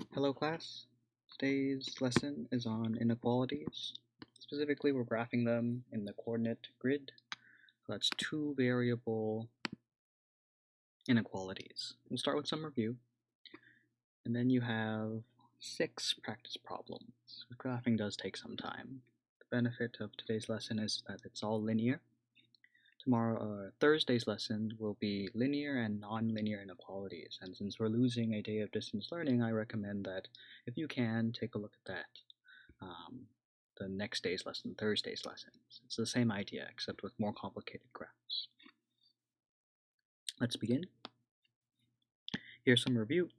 Hello class, today's lesson is on inequalities. Specifically, we're graphing them in the coordinate grid. So that's two variable inequalities. We'll start with some review, and then you have 6 practice problems. Graphing does take some time. The benefit of today's lesson is that it's all linear. Thursday's lesson will be linear and non-linear inequalities, and since we're losing a day of distance learning, I recommend that if you can, take a look at that. The next day's lesson, Thursday's lessons. It's the same idea, except with more complicated graphs. Let's begin. Here's some review.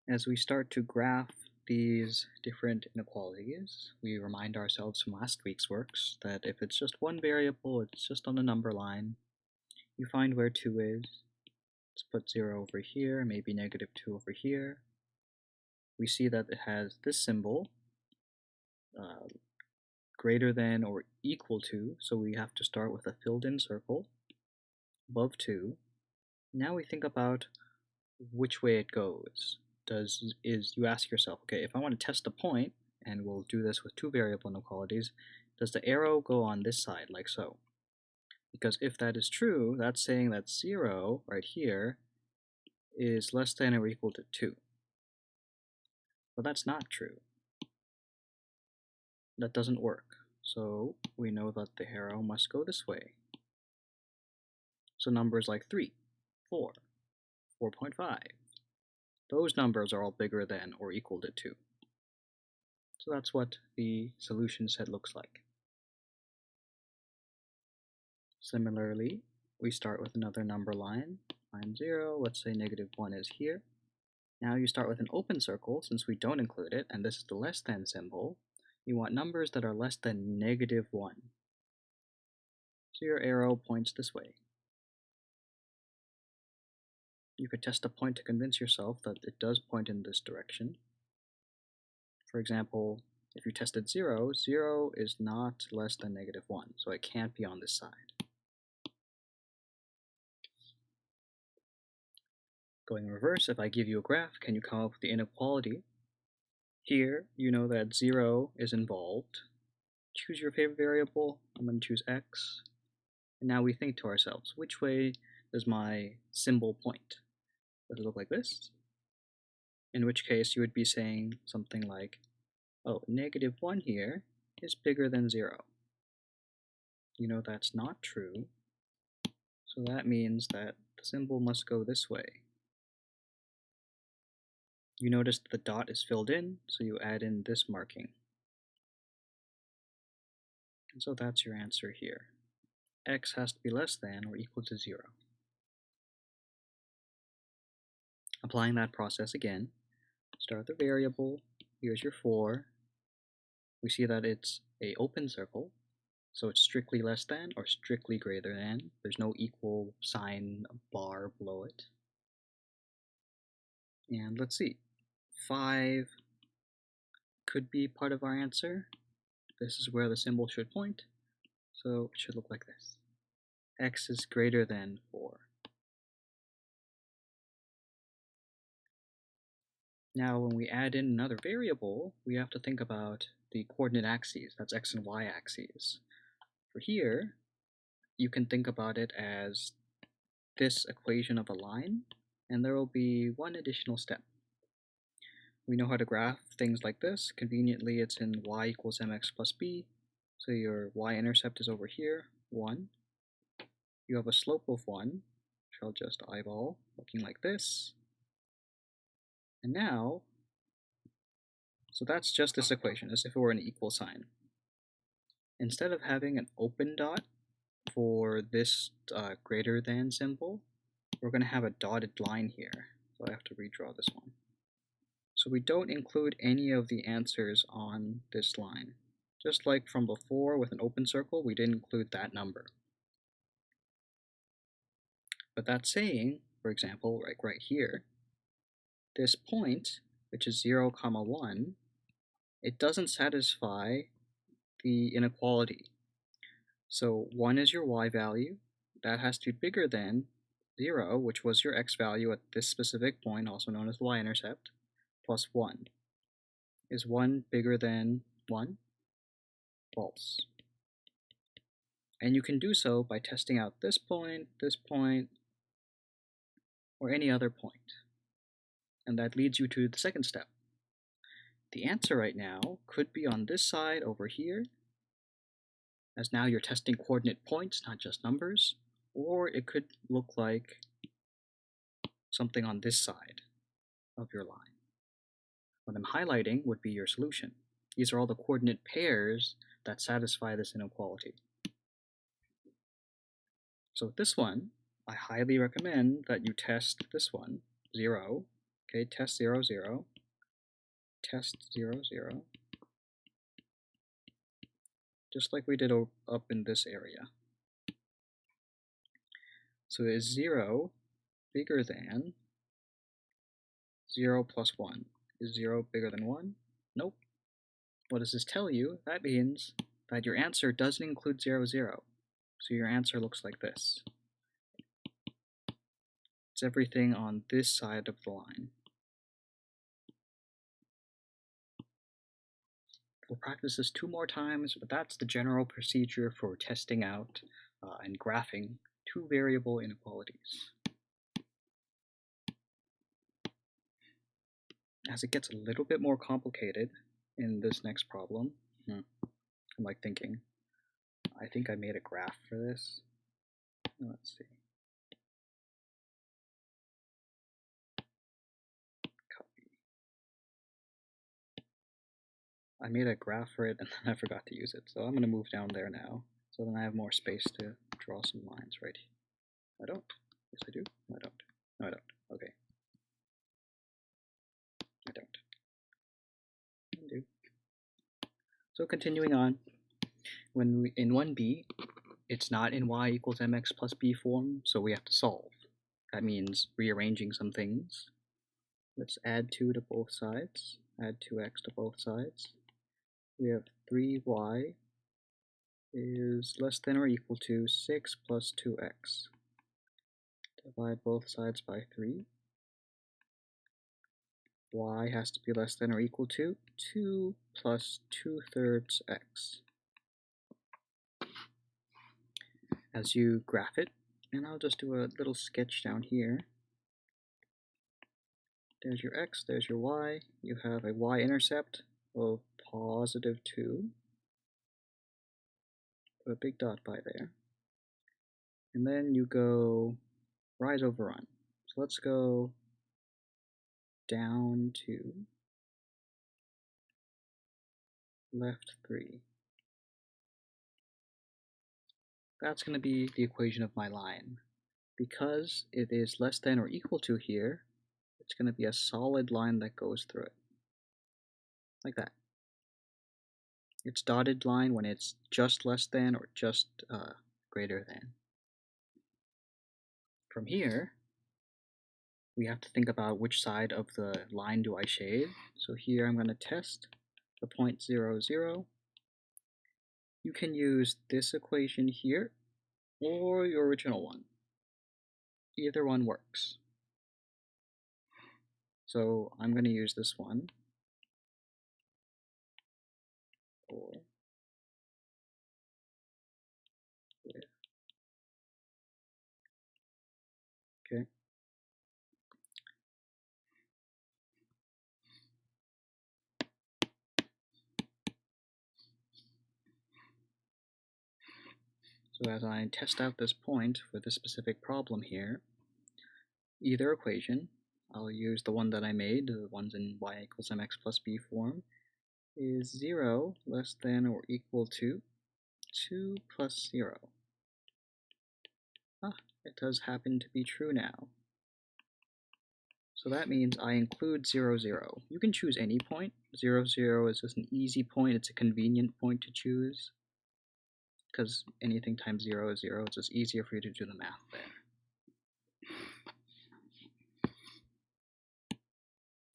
As we start to graph these different inequalities, we remind ourselves from last week's works that if it's just one variable, it's just on the number line. You find where 2 is. Let's put 0 over here, maybe negative 2 over here. We see that it has this symbol, greater than or equal to, so we have to start with a filled-in circle above 2. Now we think about which way it goes. You ask yourself, okay, if I want to test a point, and we'll do this with two variable inequalities, does the arrow go on this side, like so? Because if that is true, that's saying that 0 right here is less than or equal to 2. But that's not true. That doesn't work. So we know that the arrow must go this way. So numbers like 3, 4, 4.5, those numbers are all bigger than or equal to 2. So that's what the solution set looks like. Similarly, we start with another number line 0, let's say negative 1 is here. Now you start with an open circle, since we don't include it, and this is the less than symbol. You want numbers that are less than negative 1. So your arrow points this way. You could test a point to convince yourself that it does point in this direction. For example, if you tested 0, 0 is not less than negative 1, so it can't be on this side. Going reverse, if I give you a graph, can you come up with the inequality? Here, you know that 0 is involved. Choose your favorite variable. I'm going to choose x. And now we think to ourselves, which way does my symbol point? Does it look like this? In which case, you would be saying something like, oh, negative 1 here is bigger than 0. You know that's not true. So that means that the symbol must go this way. You notice that the dot is filled in, so you add in this marking. And so that's your answer here. X has to be less than or equal to 0. Applying that process again, start the variable, here's your 4. We see that it's an open circle, so it's strictly less than or strictly greater than. There's no equal sign bar below it. And let's see, 5 could be part of our answer. This is where the symbol should point, so it should look like this. X is greater than 4. Now when we add in another variable, we have to think about the coordinate axes, that's x and y axes. For here, you can think about it as this equation of a line, and there will be one additional step. We know how to graph things like this. Conveniently, it's in y equals mx plus b, so your y-intercept is over here, 1. You have a slope of 1, which I'll just eyeball, looking like this. And now, so that's just this equation, as if it were an equal sign. Instead of having an open dot for this greater than symbol, we're going to have a dotted line here. So I have to redraw this one. So we don't include any of the answers on this line. Just like from before with an open circle, we didn't include that number. But that's saying, for example, right here, this point, which is 0, 1, it doesn't satisfy the inequality. So 1 is your y value. That has to be bigger than 0, which was your x value at this specific point, also known as the y-intercept. plus 1. Is 1 bigger than 1? False. And you can do so by testing out this point, or any other point. And that leads you to the second step. The answer right now could be on this side over here, as now you're testing coordinate points, not just numbers, or it could look like something on this side of your line. What I'm highlighting would be your solution. These are all the coordinate pairs that satisfy this inequality. So with this one, I highly recommend that you test this one, 0, okay, test 0, 0, test 0, 0, just like we did up in this area. So is 0 bigger than 0 plus 1? Is 0 bigger than 1? Nope. What does this tell you? That means that your answer doesn't include 0, 0. So your answer looks like this. It's everything on this side of the line. We'll practice this 2 more times, but that's the general procedure for testing out and graphing 2 variable inequalities. As it gets a little bit more complicated in this next problem, I'm like thinking, I think I made a graph for this. Let's see. Copy. I made a graph for it and then I forgot to use it, so I'm going to move down there now. So then I have more space to draw some lines right here. I don't. Yes, I do. No, I don't. No, I don't. Okay. I don't. I do. So continuing on, when we, in 1b, it's not in y equals mx plus b form, so we have to solve. That means rearranging some things. Let's add 2 to both sides. Add 2x to both sides. We have 3y is less than or equal to 6 plus 2x. Divide both sides by 3. Y has to be less than or equal to 2 plus 2/3 x. As you graph it, and I'll just do a little sketch down here. There's your x, there's your y. You have a y-intercept of positive 2. Put a big dot by there. And then you go rise over run. So let's go down 2, left 3. That's going to be the equation of my line. Because it is less than or equal to here, it's going to be a solid line that goes through it. Like that. It's dotted line when it's just less than or just greater than. From here, we have to think about which side of the line do I shade. So here I'm going to test the point 0, 0. You can use this equation here or your original one. Either one works. So I'm going to use this one. Or with. Okay. So as I test out this point for this specific problem here, either equation, I'll use the one that I made, the ones in y equals mx plus b form, is 0 less than or equal to 2 plus 0. It does happen to be true now. So that means I include 0, 0. You can choose any point. 0, 0 is just an easy point. It's a convenient point to choose. Because anything times 0 is 0. It's just easier for you to do the math there.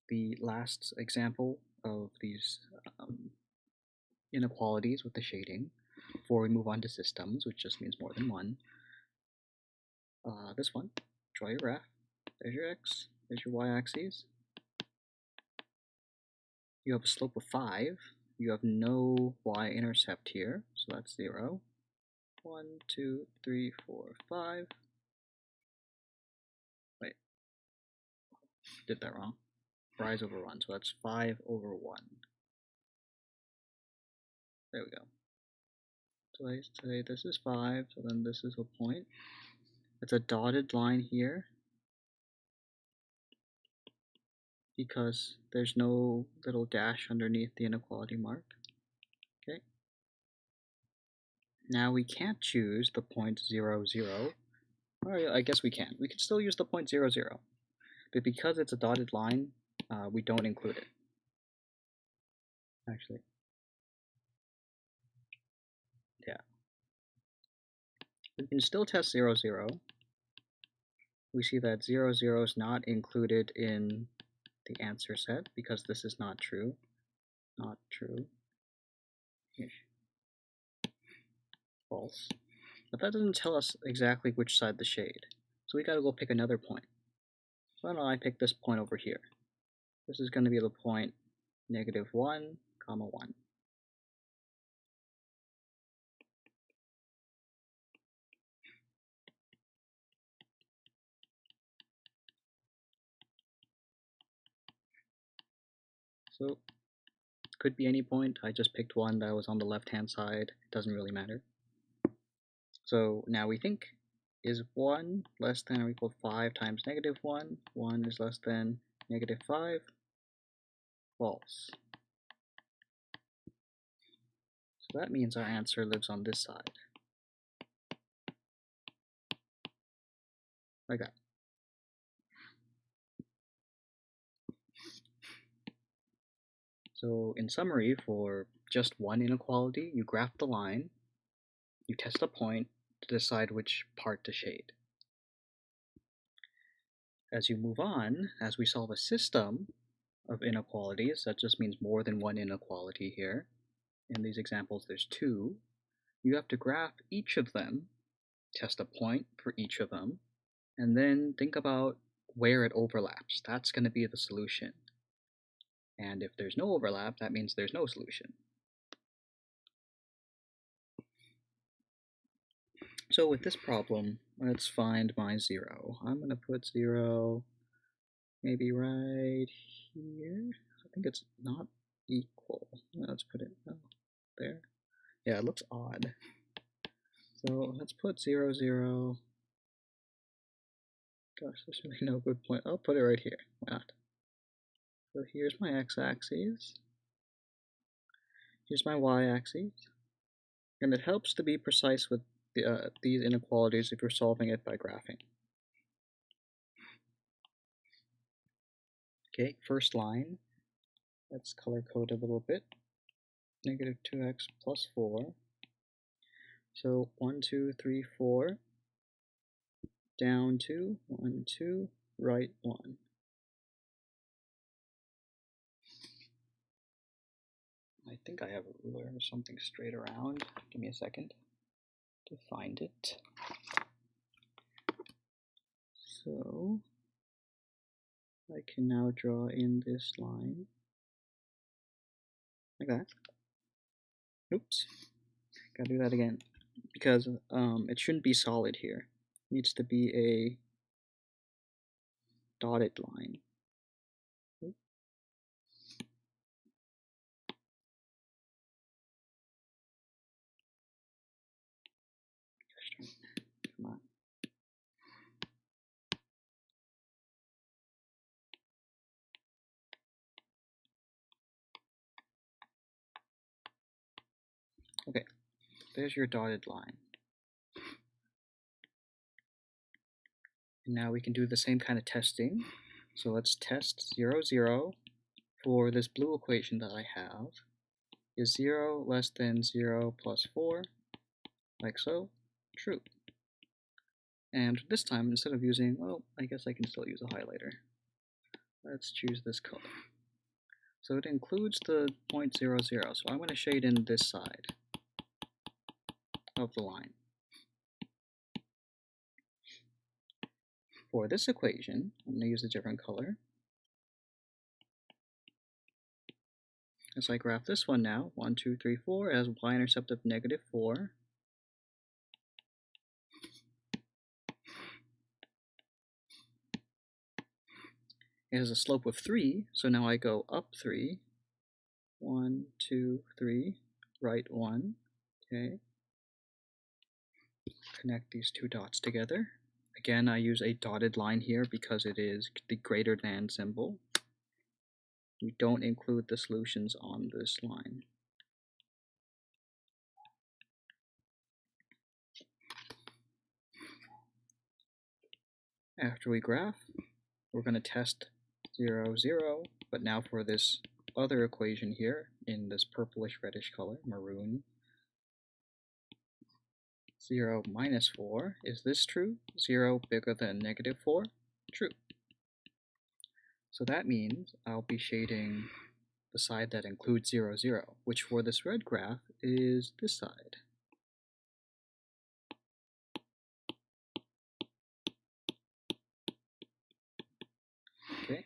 The last example of these inequalities with the shading, before we move on to systems, which just means more than one. This one, draw your graph. There's your x, there's your y-axis. you have a slope of 5. You have no y-intercept here, so that's 0. 1, 2, 3, 4, 5. Wait, did that wrong. Rise over 1, so that's 5 over 1. There we go. So I say this is 5, so then this is a point. It's a dotted line here because there's no little dash underneath the inequality mark. Okay. Now we can't choose the point 0, 0. Or I guess we can. We can still use the point 0, 0. But because it's a dotted line, we don't include it. Actually. Yeah. We can still test 0, 0. We see that 0, 0 is not included in the answer set because this is not true. Not true. False. But that doesn't tell us exactly which side to shade. So we gotta go pick another point. So why don't I pick this point over here? This is gonna be the point -1, 1. So could be any point. I just picked one that was on the left-hand side. It doesn't really matter. So now we think, is 1 less than or equal to 5 times -1? 1 is less than -5? False. So that means our answer lives on this side. Like that. So in summary, for just one inequality, you graph the line, you test a point to decide which part to shade. As you move on, as we solve a system of inequalities, that just means more than one inequality here. In these examples, there's 2. You have to graph each of them, test a point for each of them, and then think about where it overlaps. That's going to be the solution. And if there's no overlap, that means there's no solution. So with this problem, let's find my 0. I'm going to put 0 maybe right here. I think it's not equal. Let's put it there. Yeah, it looks odd. So let's put 0, 0. Gosh, there's really no good point. I'll put it right here. Why not? So here's my x-axis. Here's my y-axis. And it helps to be precise with these inequalities if you're solving it by graphing. Okay, first line. Let's color code a little bit. -2x plus 4. So 1, 2, 3, 4. Down 2, 1, 2, right 1. I think I have a ruler or something straight around. Give me a second to find it. So I can now draw in this line like that. Oops, gotta do that again because it shouldn't be solid here. It needs to be a dotted line. Come on. Okay, there's your dotted line. And now we can do the same kind of testing. So let's test 0, 0 for this blue equation that I have. Is 0 less than 0 plus 4? Like so? True. And this time, instead of using, well, I guess I can still use a highlighter. Let's choose this color. So it includes the point 0, 0. So I'm going to shade in this side of the line. For this equation, I'm going to use a different color. as I graph this one now, 1, 2, 3, 4, it has y-intercept of -4. It has a slope of 3, so now I go up 3. 1, 2, 3, right 1. Okay. Connect these two dots together. Again, I use a dotted line here because it is the greater than symbol. We don't include the solutions on this line. After we graph, we're going to test 0, 0, but now for this other equation here in this purplish reddish color, maroon, 0 minus 4, is this true? 0 bigger than -4? True. So that means I'll be shading the side that includes 0, 0, which for this red graph is this side. Okay.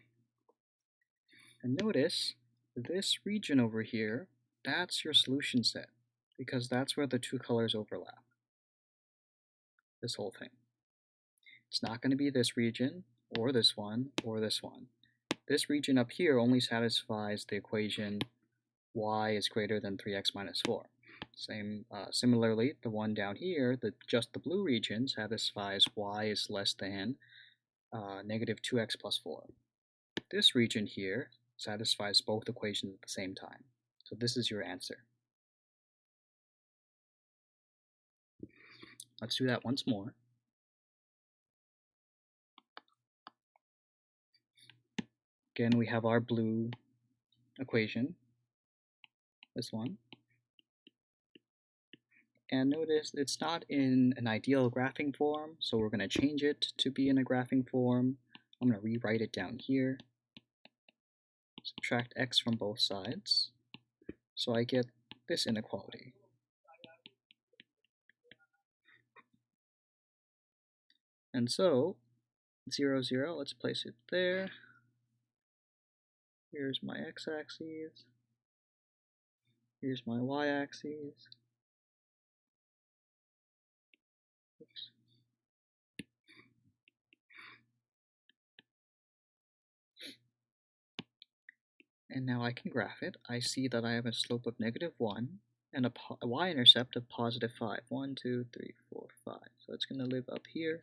And notice this region over here, that's your solution set, because that's where the two colors overlap. This whole thing. It's not going to be this region, or this one, or this one. This region up here only satisfies the equation y is greater than 3x minus 4. Similarly, the one down here, just the blue region, satisfies y is less than negative 2x plus 4. This region here satisfies both equations at the same time. So this is your answer. Let's do that once more. Again, we have our blue equation, this one. And notice it's not in an ideal graphing form, so we're going to change it to be in a graphing form. I'm going to rewrite it down here. Subtract x from both sides. So I get this inequality. And so, 0, 0, let's place it there. Here's my x-axis. Here's my y-axis. Oops. And now I can graph it. I see that I have a slope of -1 and a y-intercept of +5. 1, 2, 3, 4, 5. So it's going to live up here.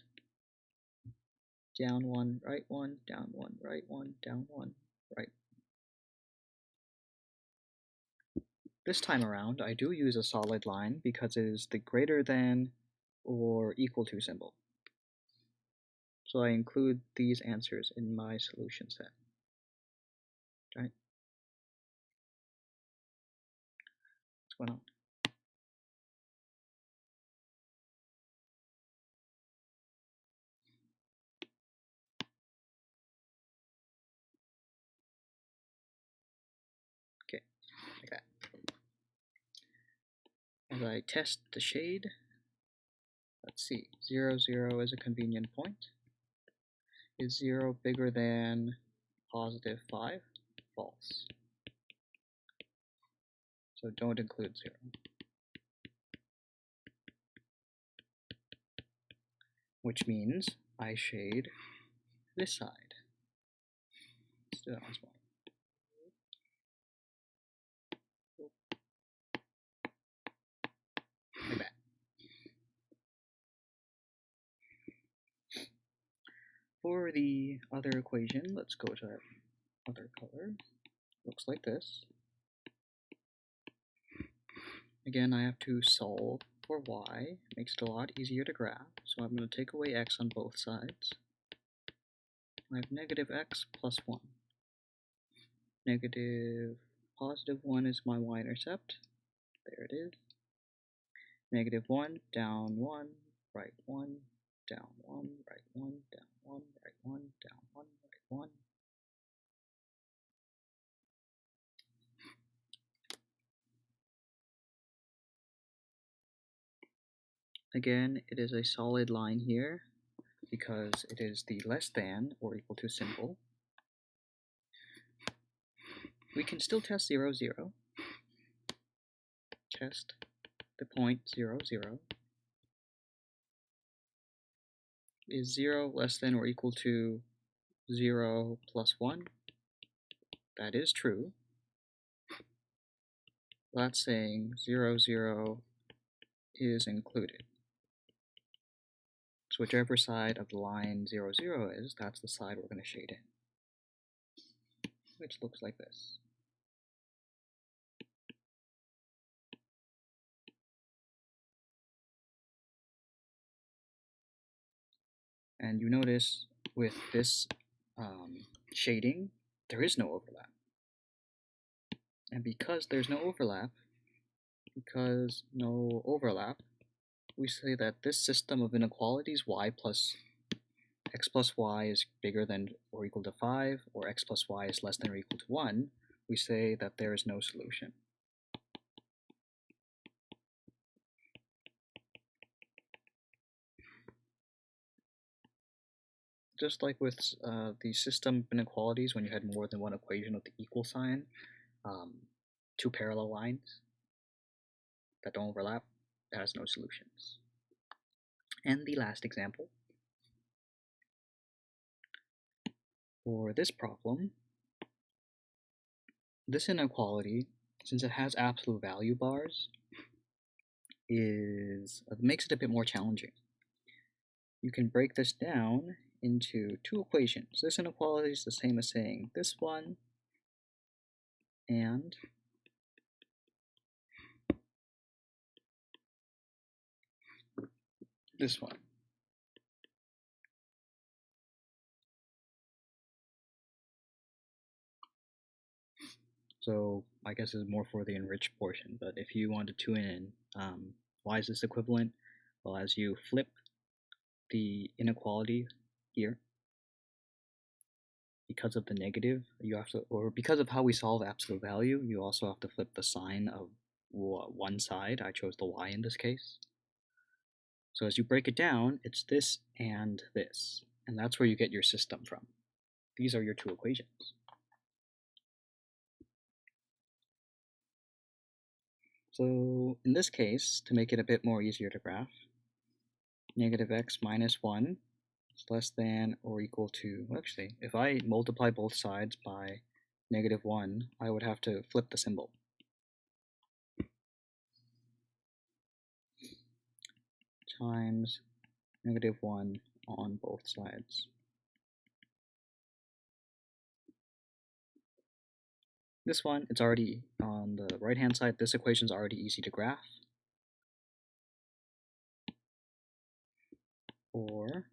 Down 1, right 1, down 1, right 1, down 1, right. This time around, I do use a solid line because it is the greater than or equal to symbol. So I include these answers in my solution set. Right? What's going on? Okay, like that. As I test the shade, let's see, 0, 0 is a convenient point. Is 0 bigger than +5? False. So don't include 0. Which means I shade this side. Let's do that once more. Like that. For the other equation, let's go to that other color. Looks like this. Again, I have to solve for y. Makes it a lot easier to graph. So I'm going to take away x on both sides. I have -x plus 1. +1 is my y-intercept. There it is. -1, down 1, right 1, down 1, right 1, down 1, right 1, down 1, right 1. Again, it is a solid line here because it is the less than or equal to symbol. we can still test 0, 0. Test the point 0, 0. Is 0 less than or equal to 0 plus 1? That is true. That's saying 0, 0 is included. So whichever side of the line 0, 0 is, that's the side we're going to shade in, which looks like this. And you notice with this shading, there is no overlap. And because there's no overlap, we say that this system of inequalities, x plus y is bigger than or equal to 5, or x plus y is less than or equal to 1, we say that there is no solution. Just like with the system of inequalities, when you had more than one equation with the equal sign, two parallel lines that don't overlap, that has no solutions. And the last example, for this problem, this inequality, since it has absolute value bars, makes it a bit more challenging. You can break this down into two equations. This inequality is the same as saying this one and this one. So I guess it's more for the enriched portion, but if you want to tune in, why is this equivalent? Well, as you flip the inequality here, because of the negative, you have to, or because of how we solve absolute value, you also have to flip the sign of one side. I chose the y in this case. So as you break it down, it's this, and that's where you get your system from. These are your two equations. So in this case, to make it a bit more easier to graph, negative x minus 1 is less than or equal to, well, actually, if I multiply both sides by negative 1, I would have to flip the symbol. Times negative 1 on both sides. This one, it's already on the right-hand side. This equation is already easy to graph. Or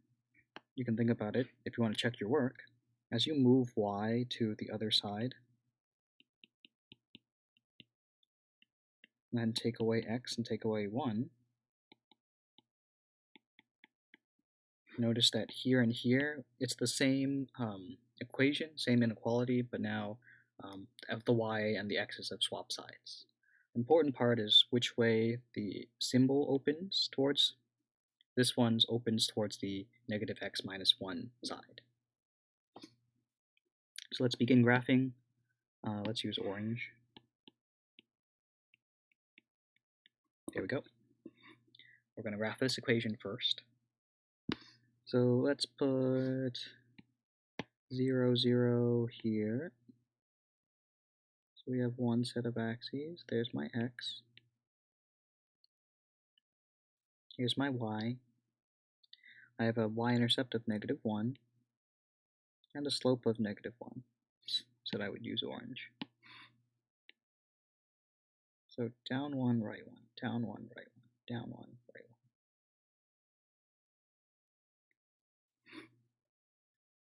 you can think about it, if you want to check your work, as you move y to the other side, and then take away x and take away 1, notice that here and here, it's the same equation, same inequality, but now the y and the x's have swapped sides. The important part is which way the symbol opens towards. This one opens towards the negative x minus 1 side. So let's begin graphing. Let's use orange. There we go. We're going to graph this equation first. So let's put 0, 0 here. So we have one set of axes. There's my x. Here's my y. I have a y-intercept of negative 1 and a slope of negative 1. So I would use orange. So down 1, right 1, down 1, right 1, down 1, right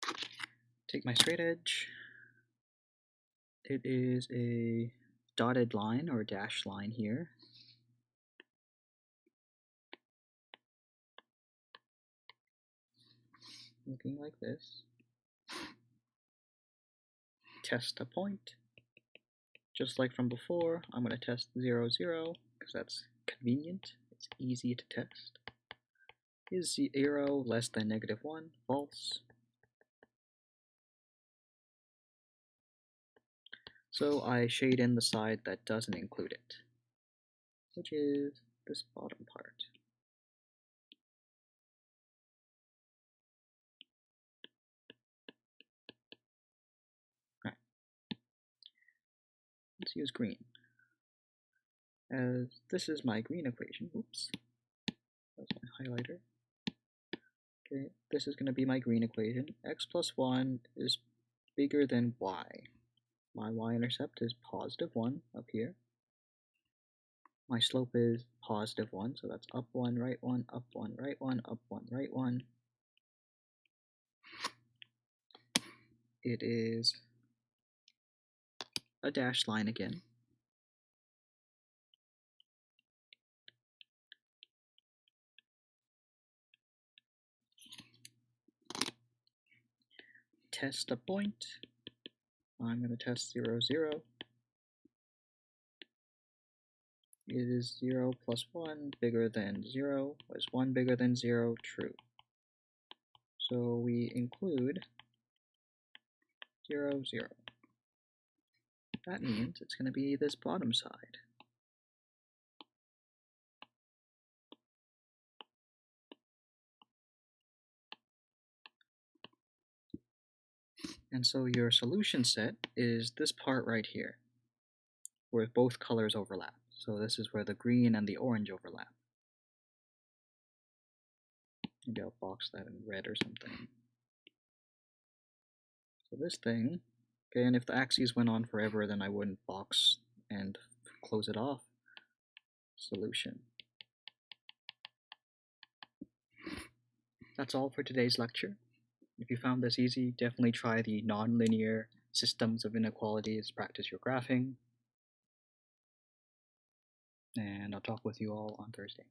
1. Take my straight edge. It is a dotted line or a dashed line here. Looking like this. Test a point. Just like from before, I'm going to test 0, 0, because that's convenient. It's easy to test. Is 0 less than negative 1? False. So I shade in the side that doesn't include it, which is this bottom part. Right. Let's use green. As this is my green equation. Oops. That's my highlighter. Okay, this is going to be my green equation. X plus 1 is bigger than y. My y-intercept is positive 1 up here. My slope is positive 1, so that's up 1, right 1, up 1, right 1, up 1, right 1. It is a dashed line again. Test a point. I'm going to test 0, 0. It is 0 plus 1 bigger than 0. Was 1 bigger than 0? True. So we include 0, 0. That means it's going to be this bottom side. And so your solution set is this part right here, where both colors overlap. So this is where the green and the orange overlap. Maybe I'll box that in red or something. So this thing, okay, and if the axes went on forever, then I wouldn't box and close it off. Solution. That's all for today's lecture. If you found this easy, definitely try the nonlinear systems of inequalities, practice your graphing, and I'll talk with you all on Thursday.